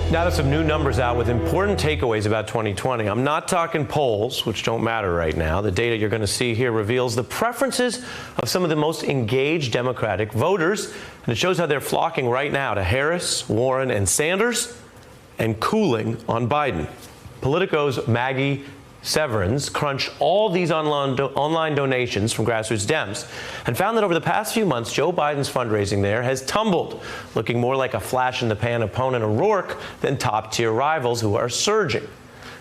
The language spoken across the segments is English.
Now there's some new numbers out with important takeaways about 2020. I'm not talking polls, which don't matter right now. The data you're going to see here reveals the preferences of some of the most engaged Democratic voters, and it shows how they're flocking right now to Harris, Warren, and Sanders, and cooling on Biden. Politico's Maggie Severance crunched all these online donations from grassroots Dems and found that over the past few months, Joe Biden's fundraising there has tumbled, looking more like a flash-in-the-pan opponent O'Rourke than top-tier rivals who are surging.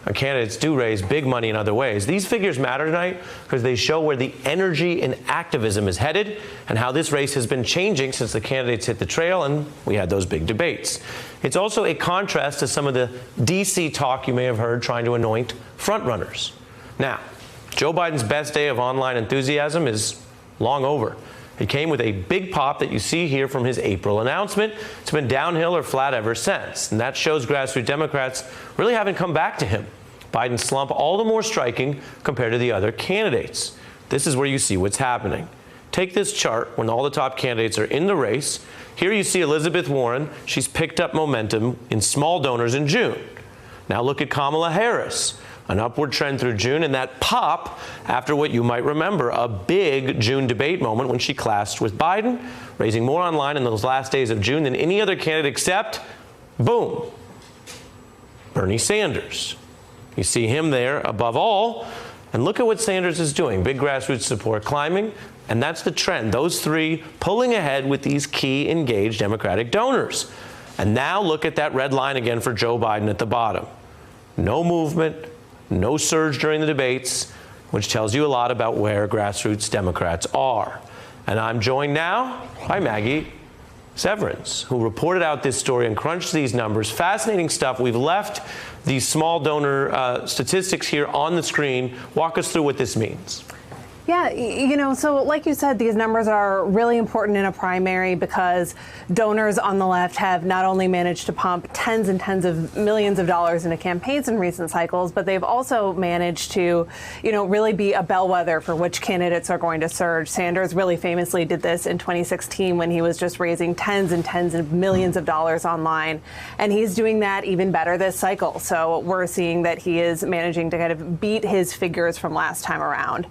Our candidates do raise big money in other ways. These figures matter tonight because they show where the energy and activism is headed and how this race has been changing since the candidates hit the trail and we had those big debates. It's also a contrast to some of the D.C. talk you may have heard trying to anoint frontrunners. Now, Joe Biden's best day of online enthusiasm is long over. It came with a big pop that you see here from his April announcement. It's been downhill or flat ever since, and that shows grassroots Democrats really haven't come back to him. Biden's slump all the more striking compared to the other candidates. This is where you see what's happening. Take this chart when all the top candidates are in the race. Here you see Elizabeth Warren. She's picked up momentum in small donors in June. Now look at Kamala Harris. An upward trend through June, and that pop after what you might remember, a big June debate moment when she clashed with Biden, raising more online in those last days of June than any other candidate except, boom, Bernie Sanders. You see him there above all, and look at what Sanders is doing. Big grassroots support climbing, and that's the trend. Those three pulling ahead with these key engaged Democratic donors. And now look at that red line again for Joe Biden at the bottom. No movement. No surge during the debates, which tells you a lot about where grassroots Democrats are. And I'm joined now by Maggie Severance, who reported out this story and crunched these numbers. Fascinating stuff. We've left these small donor statistics here on the screen. Walk us through what this means. Yeah, you know, so like you said, these numbers are really important in a primary because donors on the left have not only managed to pump tens and tens of millions of dollars into campaigns in recent cycles, but they've also managed to, you know, really be a bellwether for which candidates are going to surge. Sanders really famously did this in 2016 when he was just raising tens and tens of millions of dollars online. And he's doing that even better this cycle. So we're seeing that he is managing to kind of beat his figures from last time around.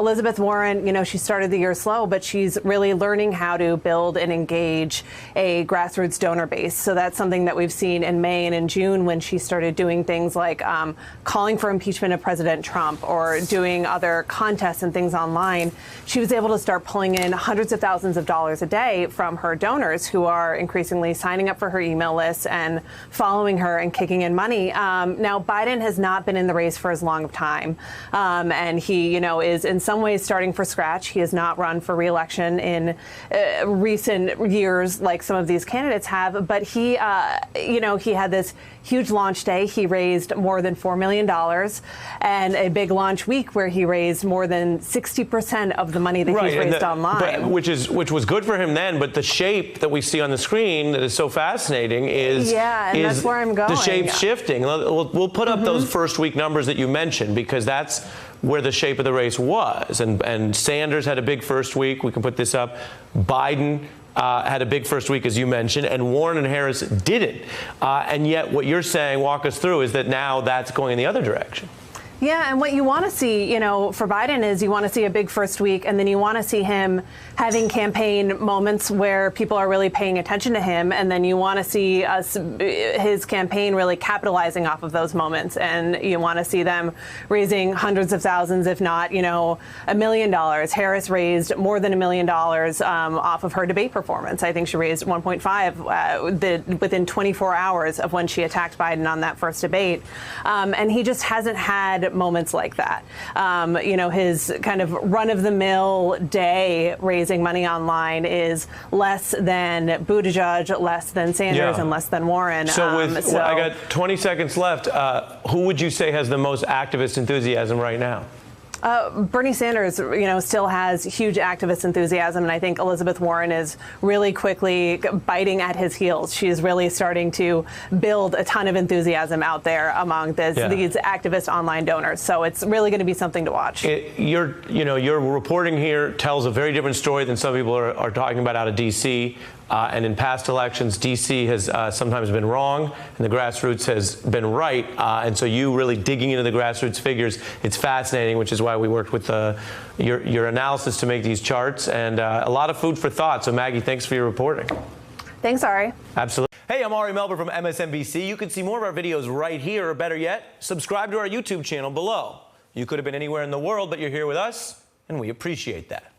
Elizabeth Warren, you know, she started the year slow, but she's really learning how to build and engage a grassroots donor base. So that's something that we've seen in May and in June when she started doing things like calling for impeachment of President Trump or doing other contests and things online. She was able to start pulling in hundreds of thousands of dollars a day from her donors who are increasingly signing up for her email list and following her and kicking in money. Now, Biden has not been in the race for as long of time, and he, you know, is in some ways starting from scratch. He has not run for re-election in recent years like some of these candidates have, but he, you know, he had this huge launch day. He raised more than $4 million and a big launch week where he raised more than 60% of the money that he's raised online. Which was good for him then, but the shape that we see on the screen that is so fascinating is that's where I'm going. The shape's shifting. We'll put up those first week numbers that you mentioned because that's where the shape of the race was. And Sanders had a big first week. We can put this up. Biden had a big first week, as you mentioned, and Warren and Harris didn't. And yet what you're saying, walk us through, is that now that's going in the other direction. Yeah, and what you want to see, you know, for Biden is you want to see a big first week, and then you want to see him having campaign moments where people are really paying attention to him, and then you want to see his campaign really capitalizing off of those moments, and you want to see them raising hundreds of thousands, if not, you know, $1 million. Harris raised more than $1 million off of her debate performance. I think she raised 1.5 within 24 hours of when she attacked Biden on that first debate, and he just hasn't had moments like that. You know, his kind of run-of-the-mill day raising money online is less than Buttigieg, less than Sanders, and less than Warren. So I got 20 seconds left. Who would you say has the most activist enthusiasm right now? Bernie Sanders, you know, still has huge activist enthusiasm, and I think Elizabeth Warren is really quickly biting at his heels. She is really starting to build a ton of enthusiasm out there among these activist online donors. So it's really going to be something to watch. Your reporting here tells a very different story than some people are talking about out of D.C. And in past elections, D.C. has sometimes been wrong, and the grassroots has been right. And so you really digging into the grassroots figures, it's fascinating, which is why we worked with your analysis to make these charts. And a lot of food for thought. So, Maggie, thanks for your reporting. Thanks, Ari. Absolutely. Hey, I'm Ari Melber from MSNBC. You can see more of our videos right here, or better yet, subscribe to our YouTube channel below. You could have been anywhere in the world, but you're here with us, and we appreciate that.